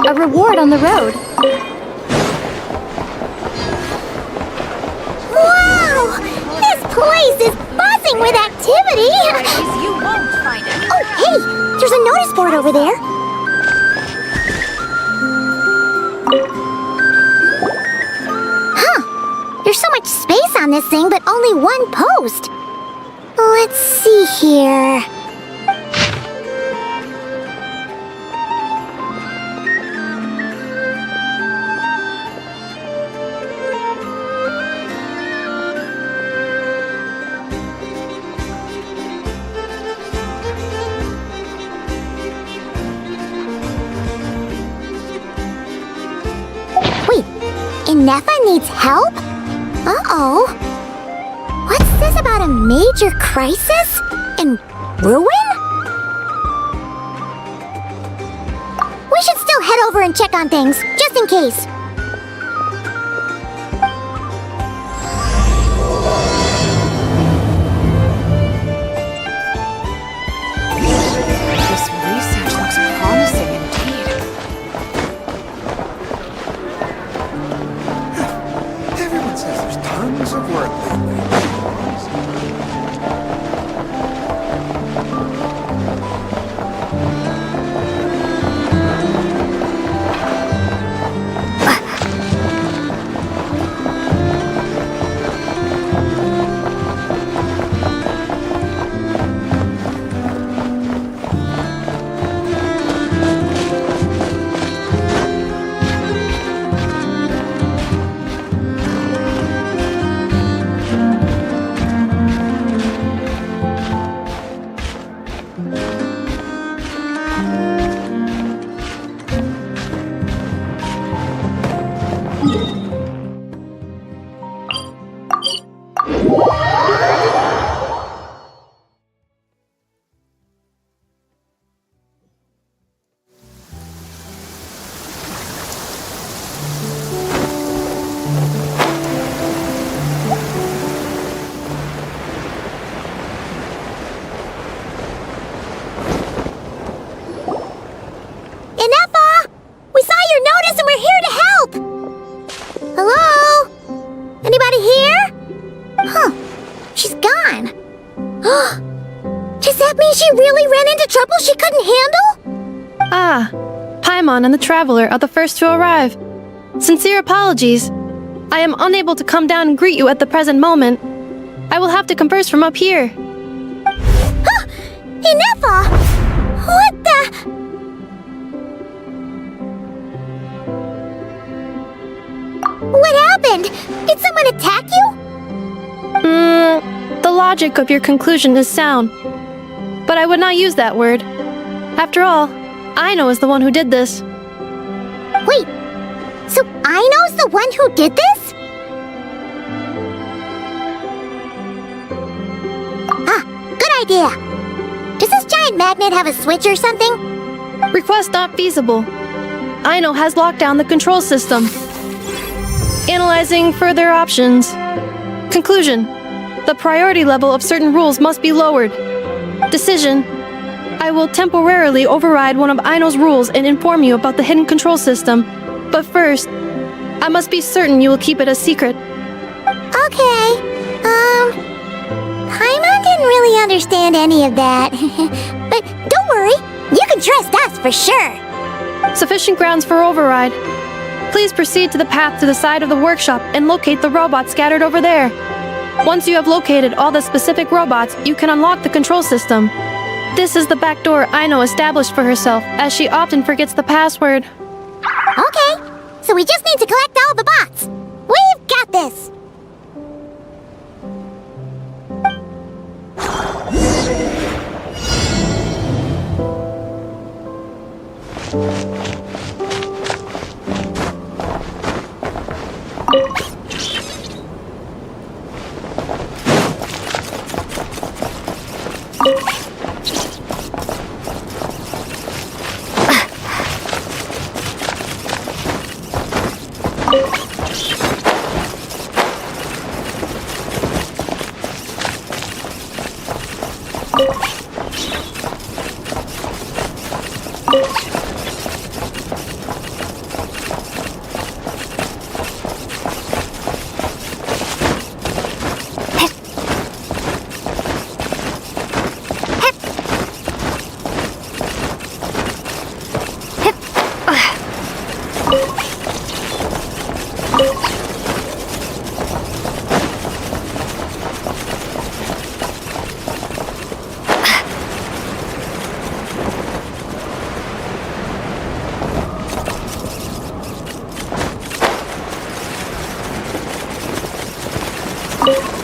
A reward on the road. Wow! This place is buzzing with activity! You won't find it. Oh, hey! There's a notice board over there. Huh! There's so much space on this thing, but only one post. Let's see here. Nefa needs help? Uh-oh. What's this about a major crisis? In in ruin? We should still head over and check on things, just in case. This research looks promising indeed. Everyone says there's tons of work lately. Inepa! We saw your notice and we're here to help! Hello? Anybody here? Huh. She's gone. Does that mean she really ran into trouble she couldn't handle? Ah, Paimon and the Traveler are the first to arrive. Sincere apologies. I am unable to come down and greet you at the present moment. I will have to converse from up here. Inepa! What the... What happened? Did someone attack you? The logic of your conclusion is sound. But I would not use that word. After all, Aino is the one who did this. Wait, so Aino's the one who did this? Ah, good idea. Does this giant magnet have a switch or something? Request not feasible. Aino has locked down the control system. Analyzing further options. Conclusion. The priority level of certain rules must be lowered. Decision. I will temporarily override one of Aino's rules and inform you about the hidden control system. But first, I must be certain you will keep it a secret. Okay. Paimon didn't really understand any of that. But don't worry, you can trust us for sure. Sufficient grounds for override. Please proceed to the path to the side of the workshop and locate the robots scattered over there. Once you have located all the specific robots, you can unlock the control system. This is the back door Aino established for herself, as she often forgets the password. Okay, so we just need to collect all the bots. We've got this.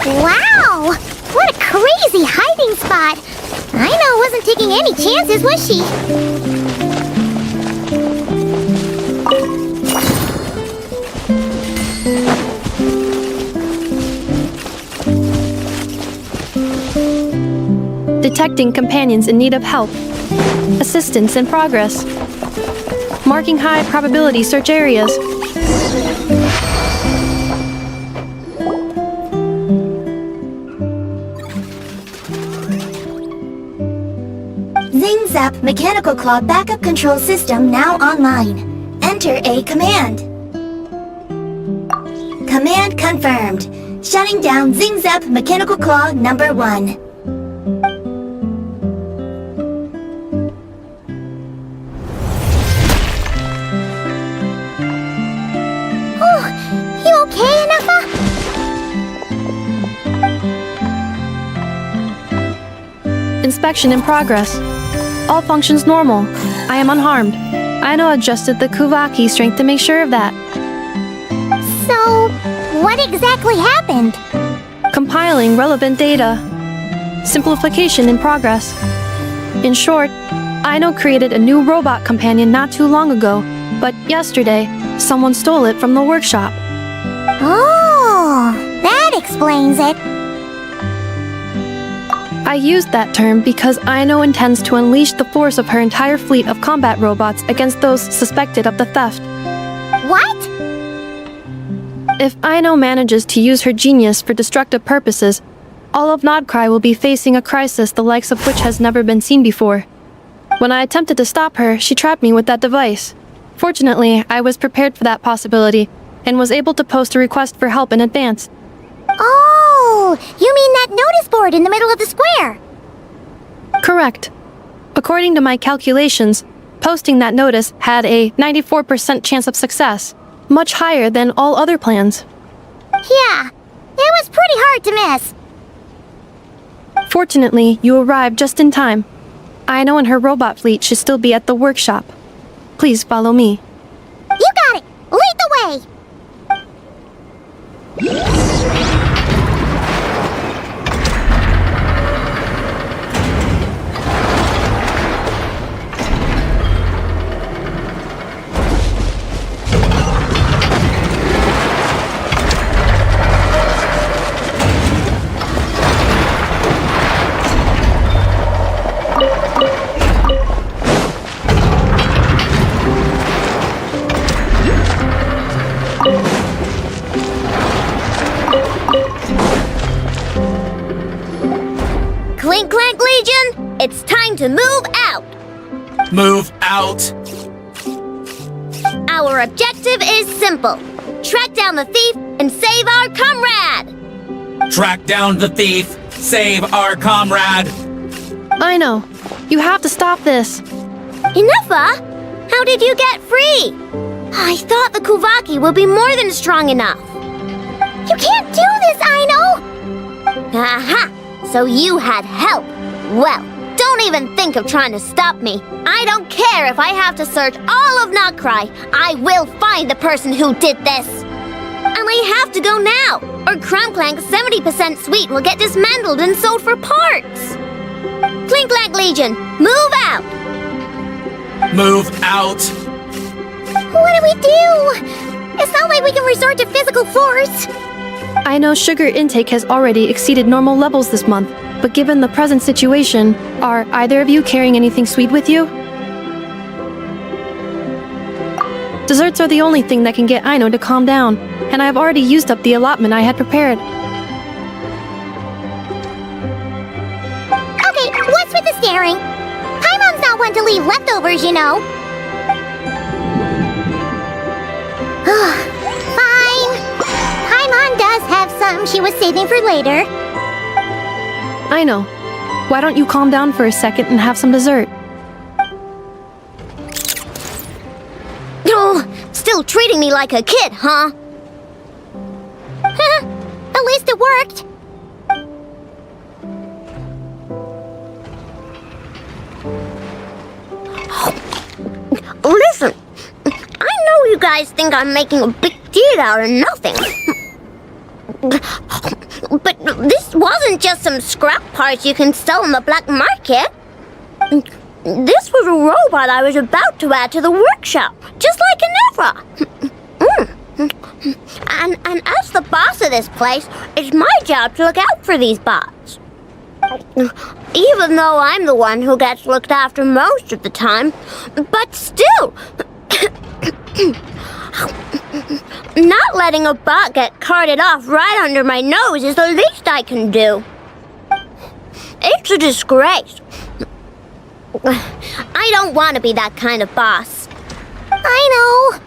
Wow! What a crazy hiding spot! Aino wasn't taking any chances, was she? Detecting companions in need of help. Assistance in progress. Marking high probability search areas. Zing Zap Mechanical Claw Backup Control System now online. Enter a command. Command confirmed. Shutting down Zing Zap Mechanical Claw number 1. Oh, you okay, Anafa? Inspection in progress. All functions normal. I am unharmed. Aino adjusted the Kuvaki strength to make sure of that. So, what exactly happened? Compiling relevant data. Simplification in progress. In short, Aino created a new robot companion not too long ago, but yesterday, someone stole it from the workshop. Oh, that explains it. I used that term because Aino intends to unleash the force of her entire fleet of combat robots against those suspected of the theft. What? If Aino manages to use her genius for destructive purposes, all of nod-krai will be facing a crisis the likes of which has never been seen before. When I attempted to stop her, she trapped me with that device. Fortunately, I was prepared for that possibility and was able to post a request for help in advance. Oh, you mean that notice board in the middle of the square? Correct. According to my calculations, posting that notice had a 94% chance of success, much higher than all other plans. Yeah, it was pretty hard to miss. Fortunately, you arrived just in time. Aino and her robot fleet should still be at the workshop. Please follow me. You got it! Lead the way! Clink Clank Legion, it's time to move out! Move out! Our objective is simple. Track down the thief and save our comrade! Track down the thief! Save our comrade! Aino, you have to stop this. Inufa? How did you get free? I thought the Kuvaki would be more than strong enough. You can't do this, Aino! Aha! So you had help. Well, don't even think of trying to stop me. I don't care if I have to search all of nod-krai. I will find the person who did this. And I have to go now, or Clank 70% sweet will get dismantled and sold for parts. Clink Clank Legion, move out! Move out! What do we do? It's not like we can resort to physical force. I know sugar intake has already exceeded normal levels this month, but given the present situation, are either of you carrying anything sweet with you? Desserts are the only thing that can get Aino to calm down, and I have already used up the allotment I had prepared. Okay, what's with the staring? Paimon's not one to leave leftovers, you know. Fine. Paimon does have some she was saving for later. Aino, why don't you calm down for a second and have some dessert? Oh, still treating me like a kid, huh? At least it worked. Listen, I know you guys think I'm making a big deal out of nothing. But this wasn't just some scrap parts you can sell on the black market. This was a robot I was about to add to the workshop, just like Aether. And as the boss of this place, it's my job to look out for these bots. Even though I'm the one who gets looked after most of the time. But still, not letting a bot get carted off right under my nose is the least I can do. It's a disgrace. I don't want to be that kind of boss. I know.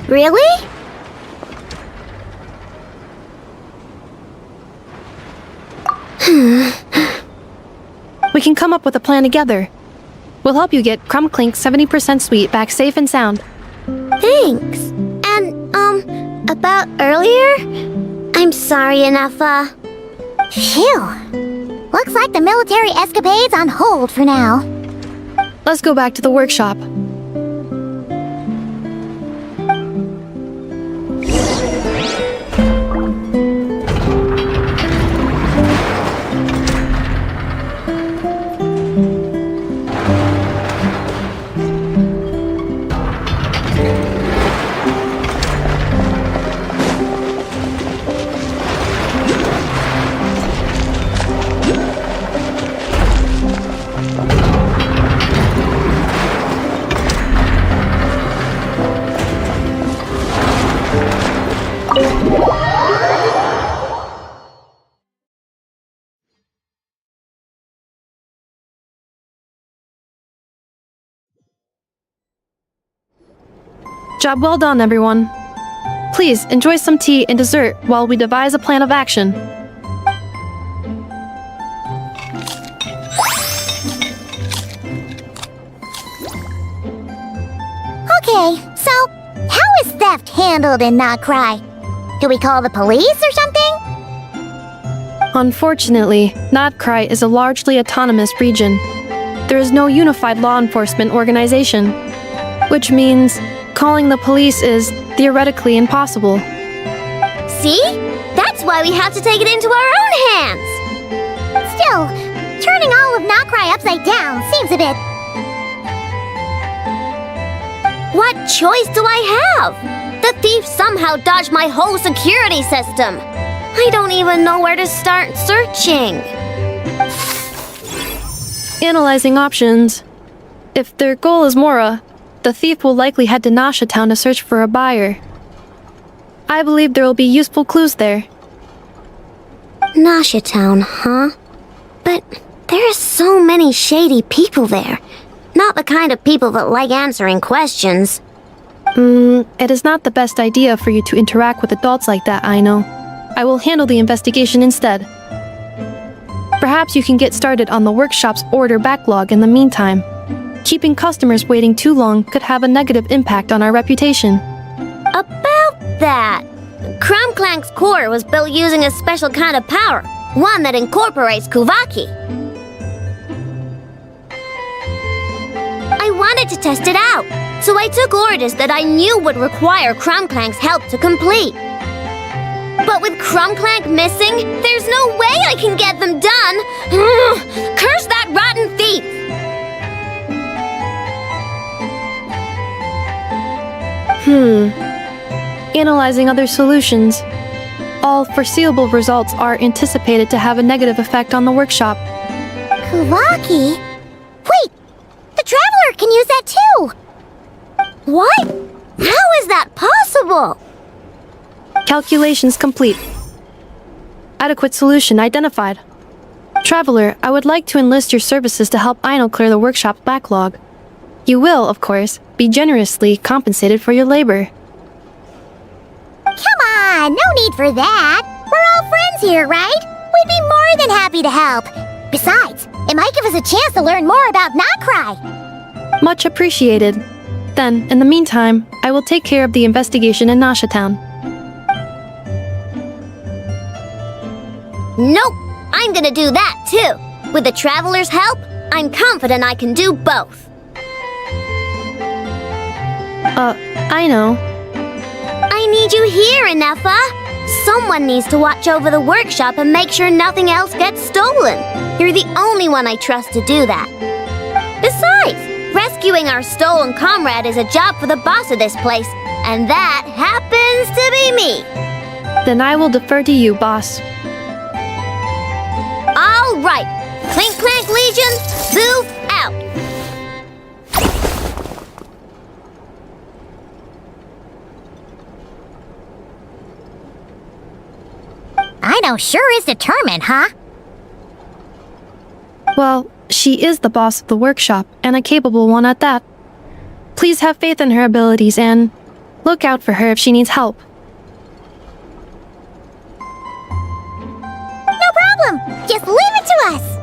Really? We can come up with a plan together. We'll help you get Crumbclink's 70% suite back safe and sound. Thanks. And, about earlier? I'm sorry, Anafa. Phew. Looks like the military escapade's on hold for now. Let's go back to the workshop. Job well done, everyone. Please enjoy some tea and dessert while we devise a plan of action. Okay, so how is theft handled in nod-krai? Do we call the police or something? Unfortunately, nod-krai is a largely autonomous region. There is no unified law enforcement organization, which means calling the police is theoretically impossible. See? That's why we have to take it into our own hands. Still, turning all of nod-krai upside down seems a bit... What choice do I have? The thief somehow dodged my whole security system. I don't even know where to start searching. Analyzing options. If their goal is Mora, the thief will likely head to Nasha Town to search for a buyer. I believe there will be useful clues there. Nasha Town, huh? But there are so many shady people there. Not the kind of people that like answering questions. It is not the best idea for you to interact with adults like that, I know. I will handle the investigation instead. Perhaps you can get started on the workshop's order backlog in the meantime. Keeping customers waiting too long could have a negative impact on our reputation. About that, Crumbclank's core was built using a special kind of power, one that incorporates Kuvaki. I wanted to test it out, so I took orders that I knew would require Crumbclank's help to complete. But with Crumbclank missing, there's no way I can get them done! Curse that rotten thief! Analyzing other solutions. All foreseeable results are anticipated to have a negative effect on the workshop. Kuvaki? Wait! The Traveler can use that too! What? How is that possible? Calculations complete. Adequate solution identified. Traveler, I would like to enlist your services to help Aino clear the workshop's backlog. You will, of course, be generously compensated for your labor. Come on, no need for that. We're all friends here, right? We'd be more than happy to help. Besides, it might give us a chance to learn more about nod-krai. Much appreciated. Then, in the meantime, I will take care of the investigation in Nasha Town. Nope, I'm gonna do that too. With the Traveler's help, I'm confident I can do both. I know. I need you here, Inefa. Someone needs to watch over the workshop and make sure nothing else gets stolen. You're the only one I trust to do that. Besides, Rescuing our stolen comrade is a job for the boss of this place, and that happens to be me. Then I will defer to you, boss. All right. Clink Clank Legion, move out. Ino sure is determined, huh? Well, she is the boss of the workshop, and a capable one at that. Please have faith in her abilities and look out for her if she needs help. No problem. Just leave it to us.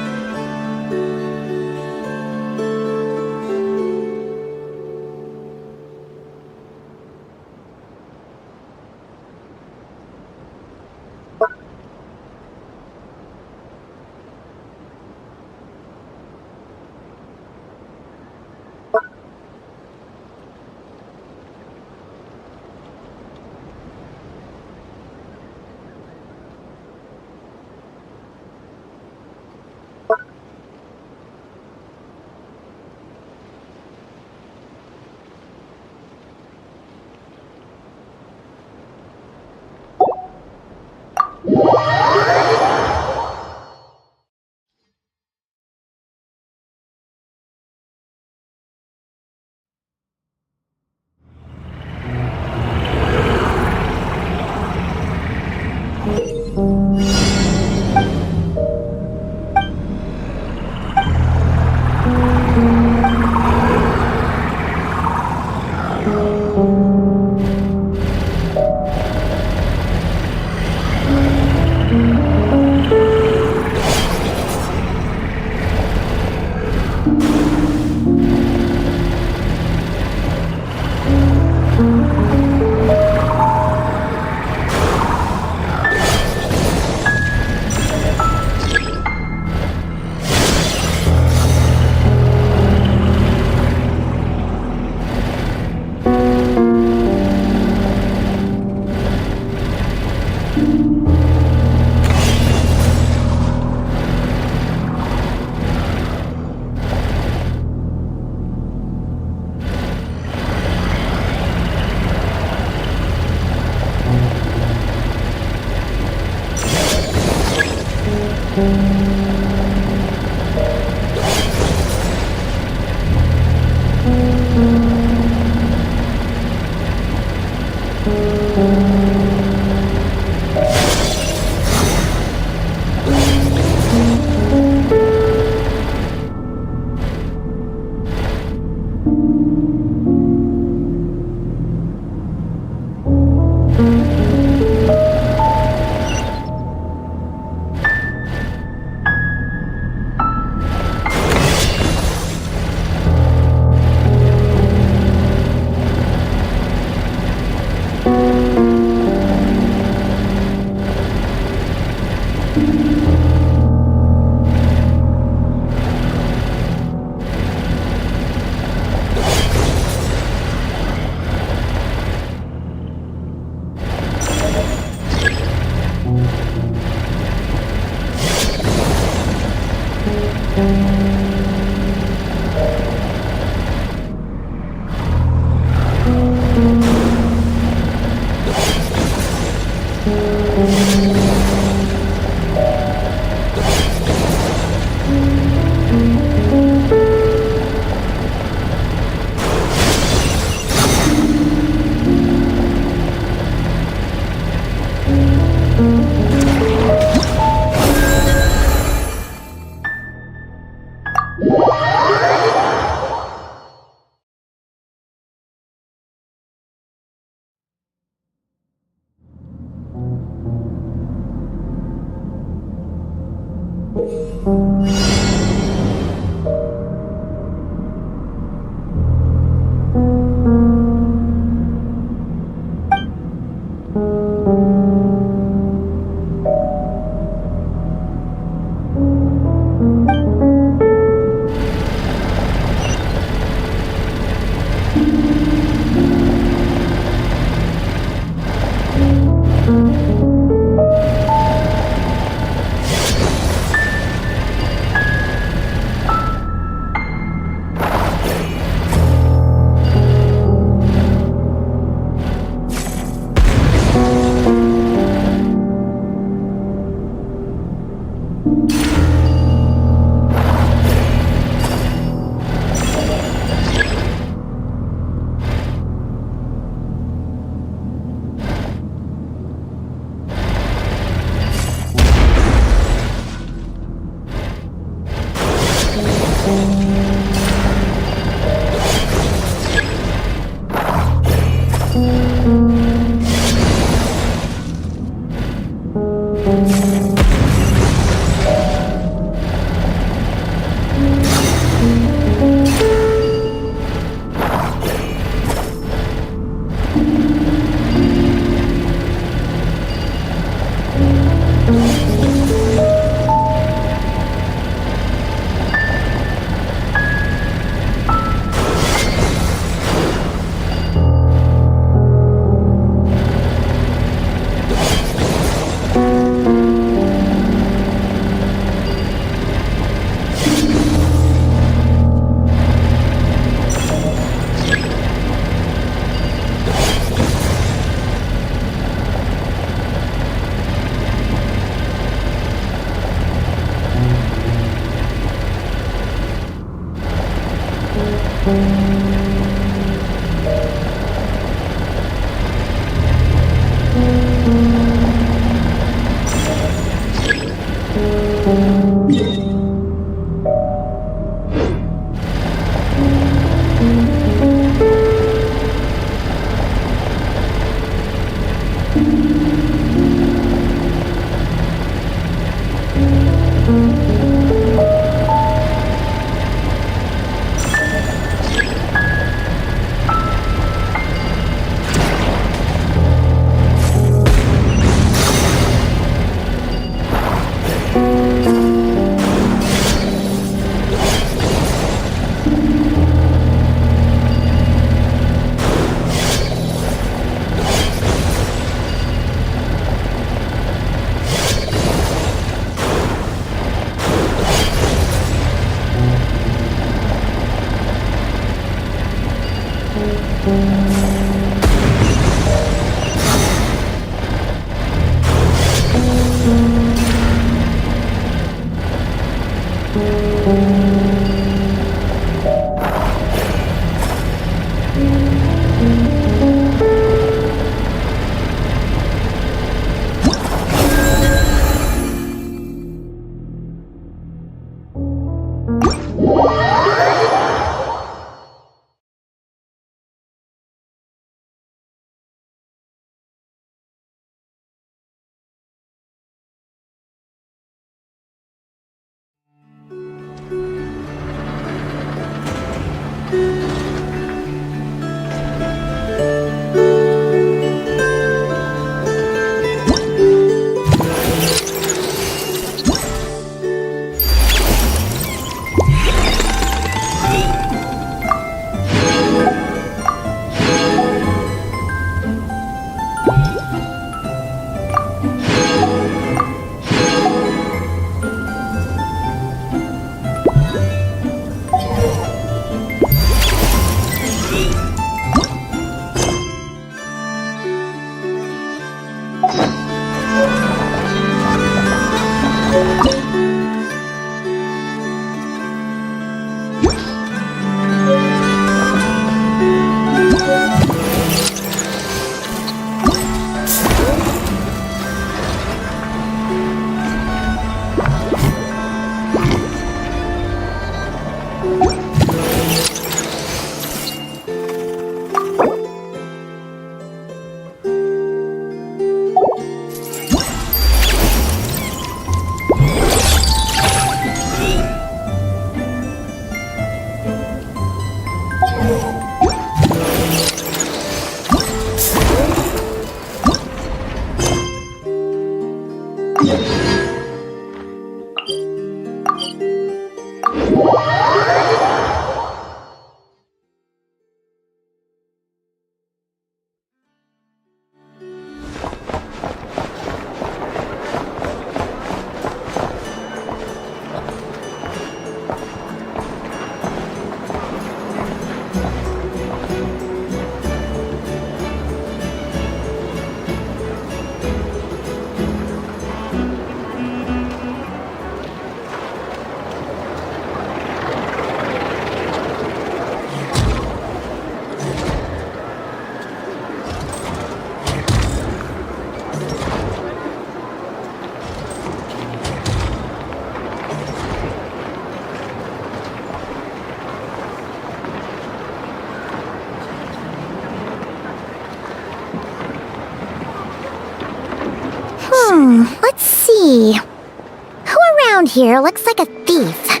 Let's see. Who around here looks like a thief?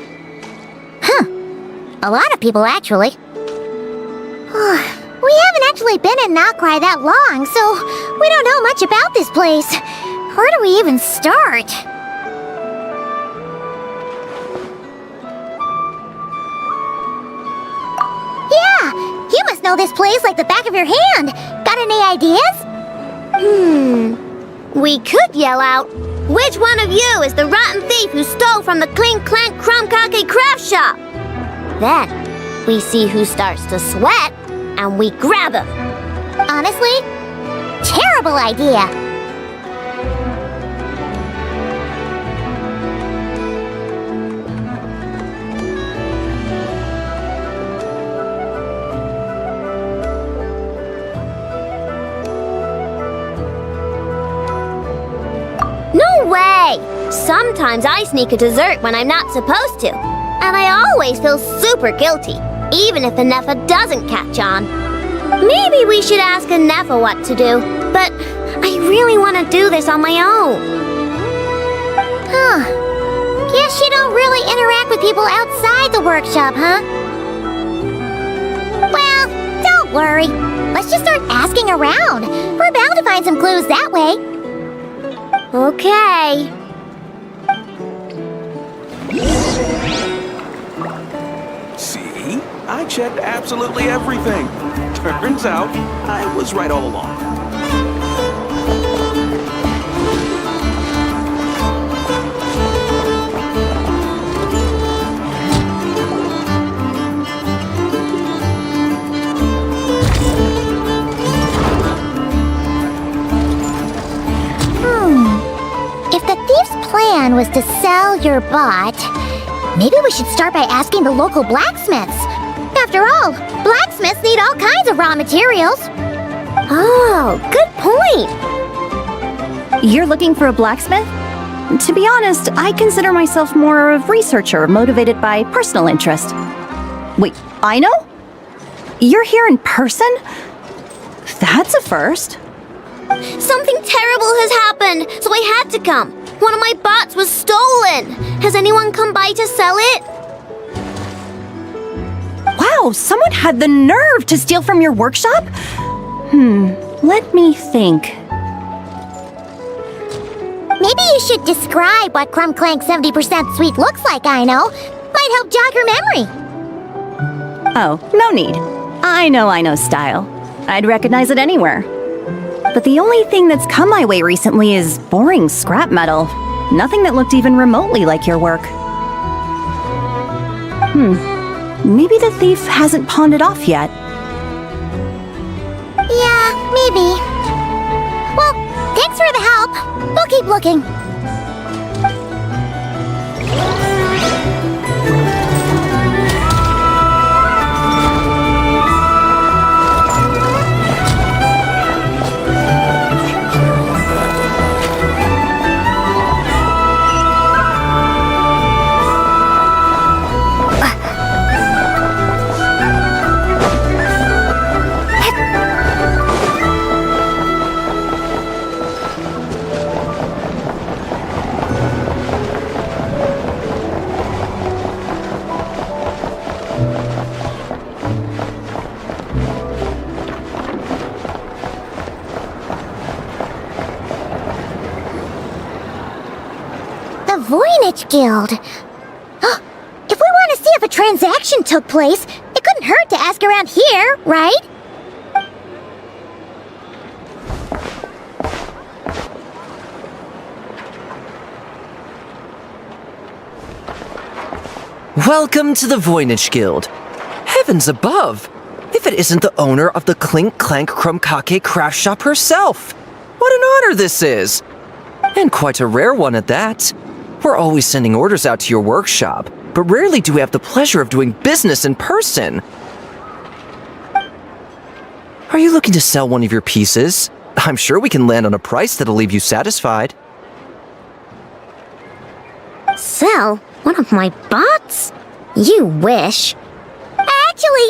Huh. A lot of people, actually. We haven't actually been in nod-krai that long, so we don't know much about this place. Where do we even start? Yeah, you must know this place like the back of your hand. Got any ideas? We could yell out, "Which one of you is the rotten thief who stole from the Clink Clank Crumb Kake craft shop?" Then, we see who starts to sweat, and we grab him. Honestly, terrible idea. No way! Sometimes I sneak a dessert when I'm not supposed to. And I always feel super guilty, even if Anefa doesn't catch on. Maybe we should ask Anefa what to do, but I really want to do this on my own. Huh. Guess you don't really interact with people outside the workshop, huh? Well, don't worry. Let's just start asking around. We're bound to find some clues that way. Okay. See? I checked absolutely everything. Turns out, I was right all along. If the thief's plan was to sell your bot, maybe we should start by asking the local blacksmiths. After all, blacksmiths need all kinds of raw materials. Oh, good point. You're looking for a blacksmith? To be honest, I consider myself more of a researcher motivated by personal interest. Wait, I know? You're here in person? That's a first. Something terrible has happened, so I had to come. One of my bots was stolen. Has anyone come by to sell it? Wow, someone had the nerve to steal from your workshop? Let me think. Maybe you should describe what Crumb Clank 70% sweet looks like, I know. Might help jog your memory. Oh, no need. I know style. I'd recognize it anywhere. But the only thing that's come my way recently is boring scrap metal. Nothing that looked even remotely like your work. Maybe the thief hasn't pawned it off yet. Yeah, maybe. Well, thanks for the help. We'll keep looking. Voynich Guild. If we want to see if a transaction took place, it couldn't hurt to ask around here, right? Welcome to the Voynich Guild. Heavens above! If it isn't the owner of the Clink Clank Krumkake craft shop herself! What an honor this is! And quite a rare one at that. We're always sending orders out to your workshop, but rarely do we have the pleasure of doing business in person. Are you looking to sell one of your pieces? I'm sure we can land on a price that'll leave you satisfied. Sell one of my bots? You wish. Actually,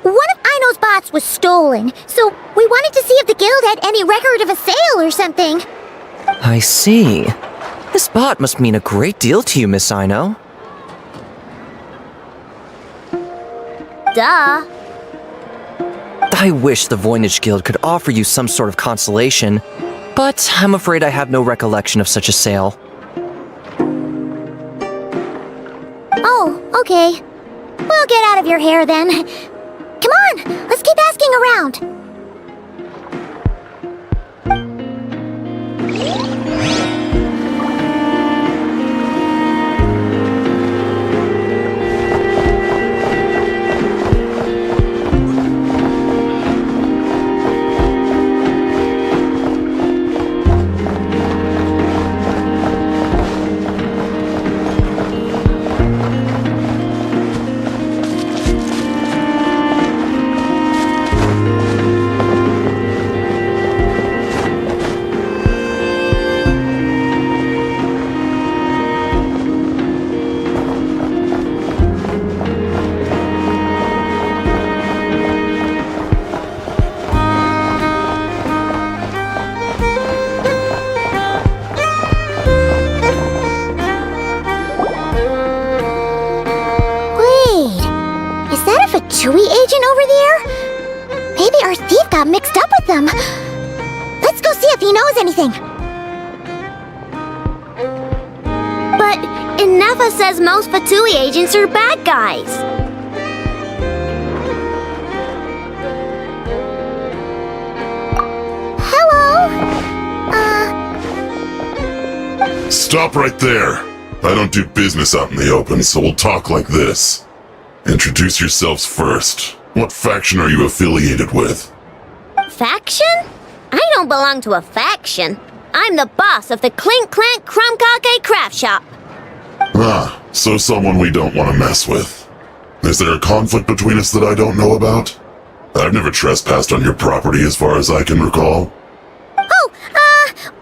one of Aino's bots was stolen, so we wanted to see if the guild had any record of a sale or something. I see. This bot must mean a great deal to you, Miss Aino. Duh. I wish the Voynich Guild could offer you some sort of consolation, but I'm afraid I have no recollection of such a sale. Oh, okay. We'll get out of your hair then. Come on, let's keep asking around. Chewy agent over there? Maybe our thief got mixed up with them. Let's go see if he knows anything. But Inefa says most Fatui agents are bad guys. Hello? Stop right there. I don't do business out in the open, so we'll talk like this. Introduce yourselves first. What faction are you affiliated with? Faction? I don't belong to a faction. I'm the boss of the Clink Clank Krumkake craft shop. Ah, so someone we don't want to mess with. Is there a conflict between us that I don't know about? I've never trespassed on your property as far as I can recall. Oh,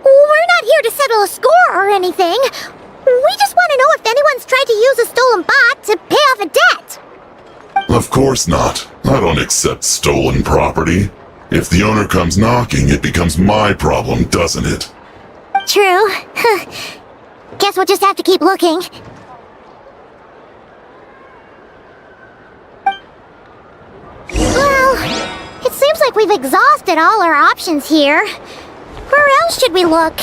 we're not here to settle a score or anything. We just want to know if anyone's tried to use a stolen bot to pay off a debt. Of course not. I don't accept stolen property. If the owner comes knocking, it becomes my problem, doesn't it? True. Guess we'll just have to keep looking. Well, it seems like we've exhausted all our options here. Where else should we look?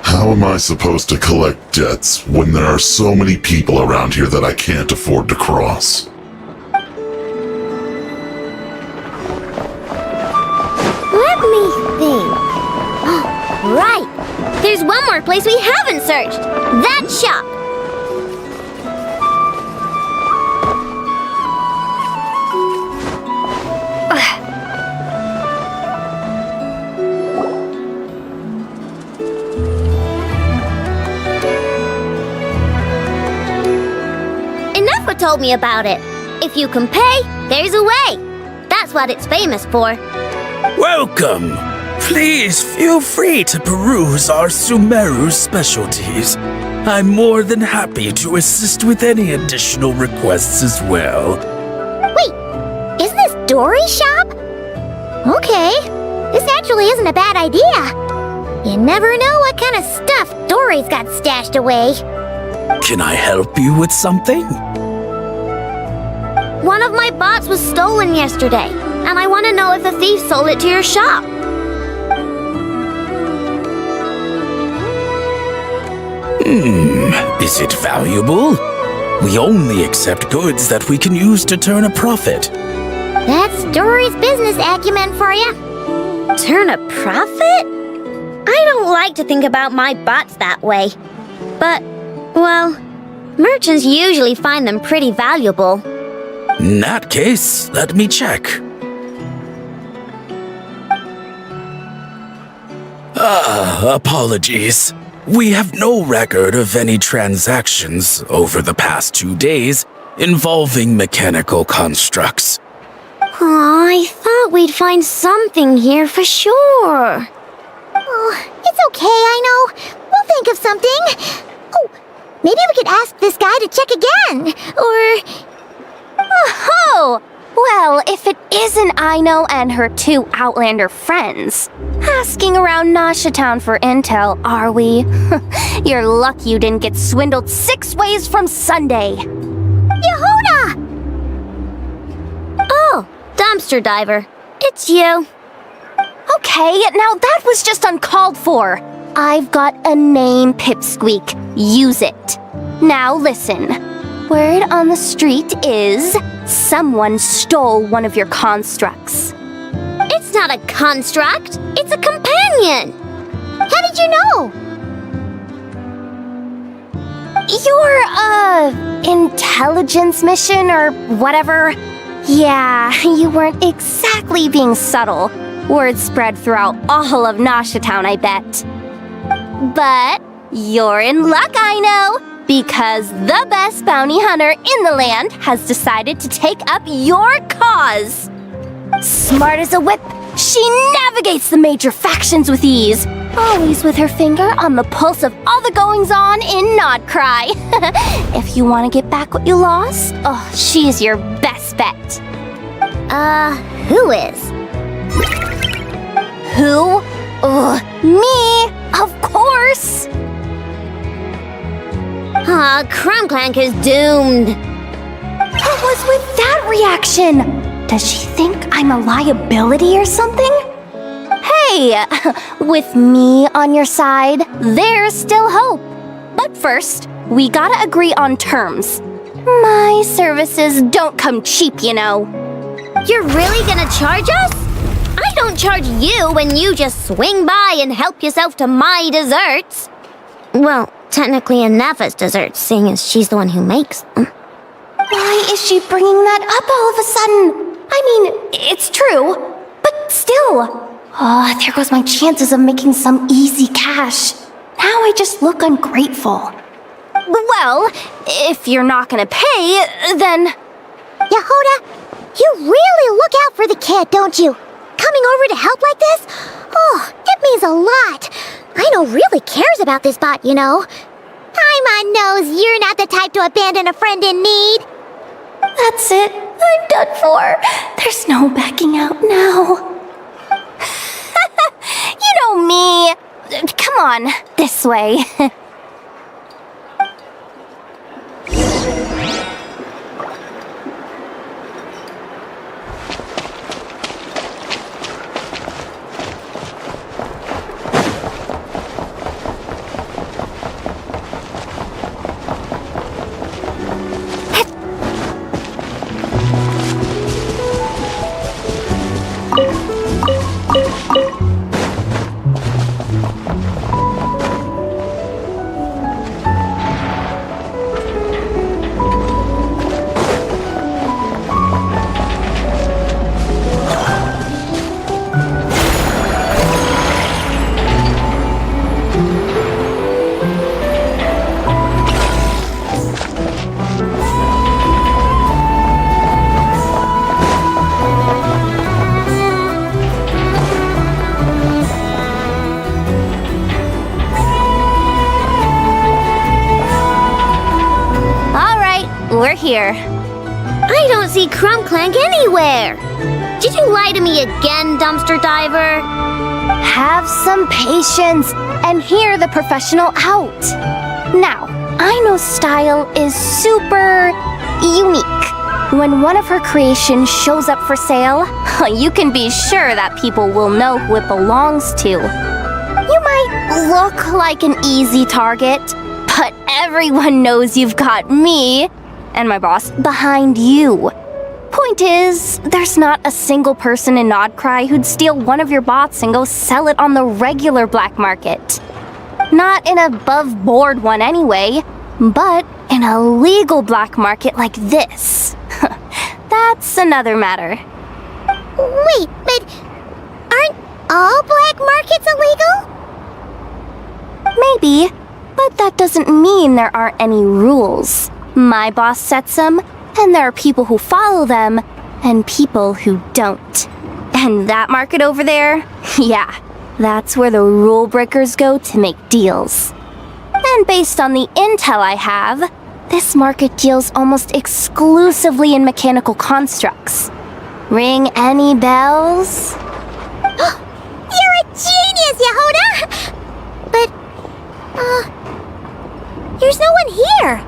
How am I supposed to collect debts when there are so many people around here that I can't afford to cross? Let me think. Right! There's one more place we haven't searched. That shop! Inefa told me about it. If you can pay, there's a way. That's what it's famous for. Welcome! Please feel free to peruse our Sumeru specialties. I'm more than happy to assist with any additional requests as well. Wait, isn't this Dory's shop? Okay, this actually isn't a bad idea. You never know what kind of stuff Dory's got stashed away. Can I help you with something? One of my bots was stolen yesterday, and I want to know if the thief sold it to your shop. Is it valuable? We only accept goods that we can use to turn a profit. That's Dory's business acumen for you. Turn a profit? I don't like to think about my bots that way. But, well, merchants usually find them pretty valuable. In that case, let me check. Apologies. We have no record of any transactions over the past 2 days involving mechanical constructs. Aw, I thought we'd find something here for sure. Oh, it's okay, I know. We'll think of something. Oh, maybe we could ask this guy to check again. Or... Oh! Well, if it isn't Aino and her 2 Outlander friends, asking around Nasha Town for intel, are we? You're lucky you didn't get swindled 6 ways from Sunday. Yehuda! Oh, dumpster diver. It's you. Okay, now that was just uncalled for. I've got a name, Pipsqueak. Use it. Now listen. Word on the street is someone stole one of your constructs. It's not a construct. It's a companion. How did you know? Your, intelligence mission or whatever? Yeah, you weren't exactly being subtle. Word spread throughout all of Nasha Town, I bet. But you're in luck, I know. Because the best bounty hunter in the land has decided to take up your cause. Smart as a whip, she navigates the major factions with ease, always with her finger on the pulse of all the goings-on in nod-krai. If you want to get back what you lost, oh, she is your best bet. Who is? Who? Me, of course. Crumclank is doomed. What was with that reaction? Does she think I'm a liability or something? Hey, with me on your side, there's still hope. But first, we gotta agree on terms. My services don't come cheap, you know. You're really gonna charge us? I don't charge you when you just swing by and help yourself to my desserts. Well, technically Anafa's desserts, seeing as she's the one who makes them. Why is she bringing that up all of a sudden? I mean, it's true, but still. Oh, there goes my chances of making some easy cash. Now I just look ungrateful. Well, if you're not gonna pay, then... Yehuda, you really look out for the kid, don't you? Coming over to help like this? Oh, it means a lot. Aino really cares about this bot, you know. Paimon knows you're not the type to abandon a friend in need. That's it. I'm done for. There's no backing out now. You know me. Come on, this way. We're here. I don't see Crumclank anywhere. Did you lie to me again, dumpster diver? Have some patience and hear the professional out. Now, Aino's style is super unique. When one of her creations shows up for sale, you can be sure that people will know who it belongs to. You might look like an easy target, But everyone knows you've got me and my boss behind you. Point is, there's not a single person in nod-krai who'd steal one of your bots and go sell it on the regular black market. Not an above-board one anyway, but in a legal black market like this. That's another matter. Wait, but aren't all black markets illegal? Maybe, but that doesn't mean there aren't any rules. My boss sets them, and there are people who follow them, and people who don't. And that market over there, yeah, that's where the rule breakers go to make deals. And based on the intel I have, this market deals almost exclusively in mechanical constructs. Ring any bells? You're a genius, Yehuda! But, there's no one here.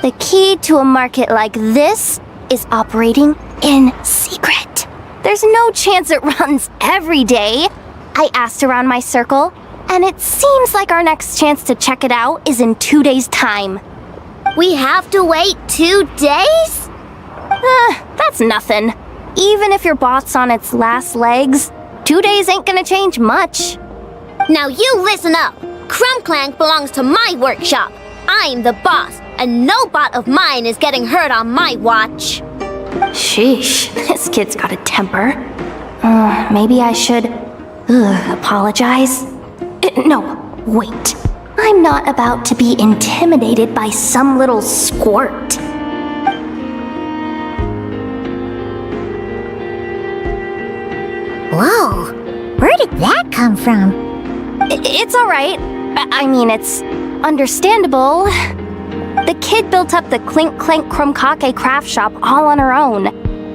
The key to a market like this is operating in secret. There's no chance it runs every day. I asked around my circle, and it seems like our next chance to check it out is in 2 days' time. We have to wait 2 days? That's nothing. Even if your bot's on its last legs, 2 days ain't gonna change much. Now you listen up. Crumbclank belongs to my workshop. I'm the boss, and no bot of mine is getting hurt on my watch. Sheesh, this kid's got a temper. Maybe I should apologize. No, wait. I'm not about to be intimidated by some little squirt. Whoa, where did that come from? It's all right. I mean, it's understandable. The kid built up the Clink Clank Krumkake craft shop all on her own.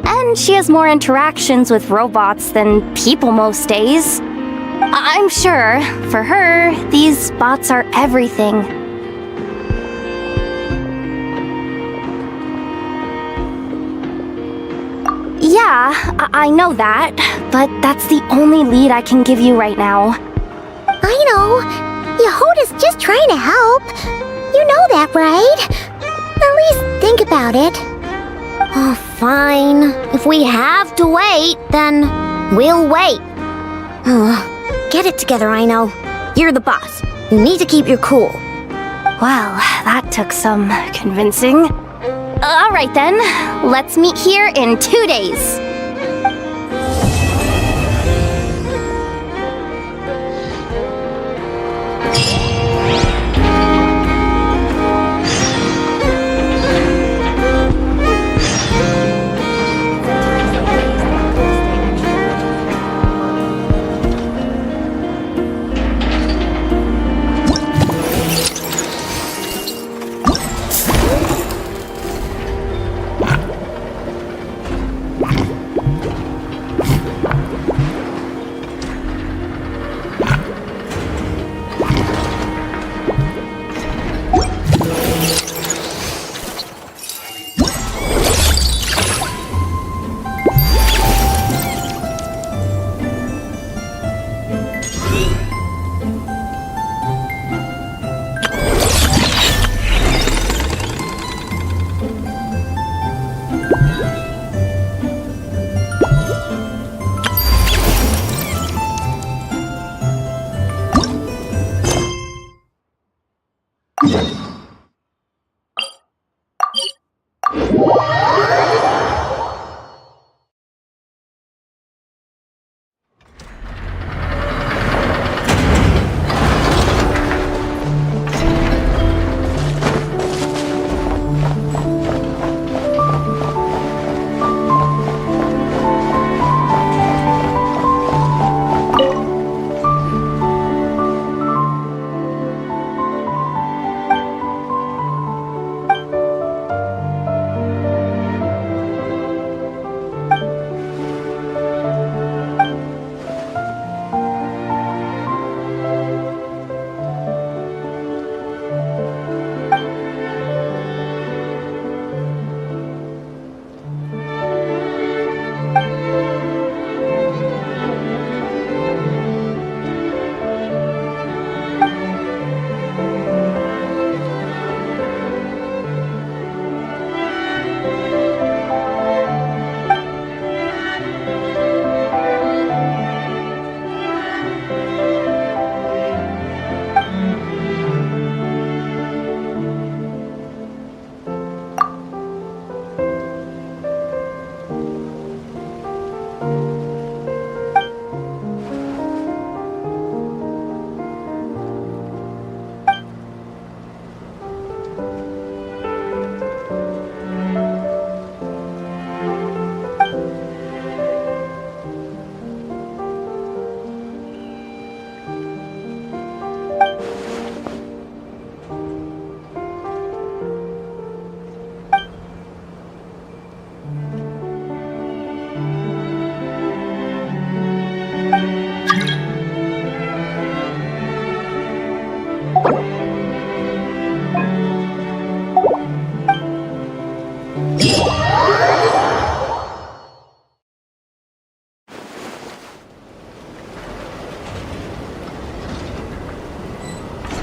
And she has more interactions with robots than people most days. I'm sure, for her, these bots are everything. Yeah, I know that, but that's the only lead I can give you right now. I know. Yehuda's just trying to help. You know that, right? At least think about it. Oh, fine. If we have to wait, then we'll wait. Get it together, I know. You're the boss. You need to keep your cool. Well, that took some convincing. All right then, let's meet here in 2 days.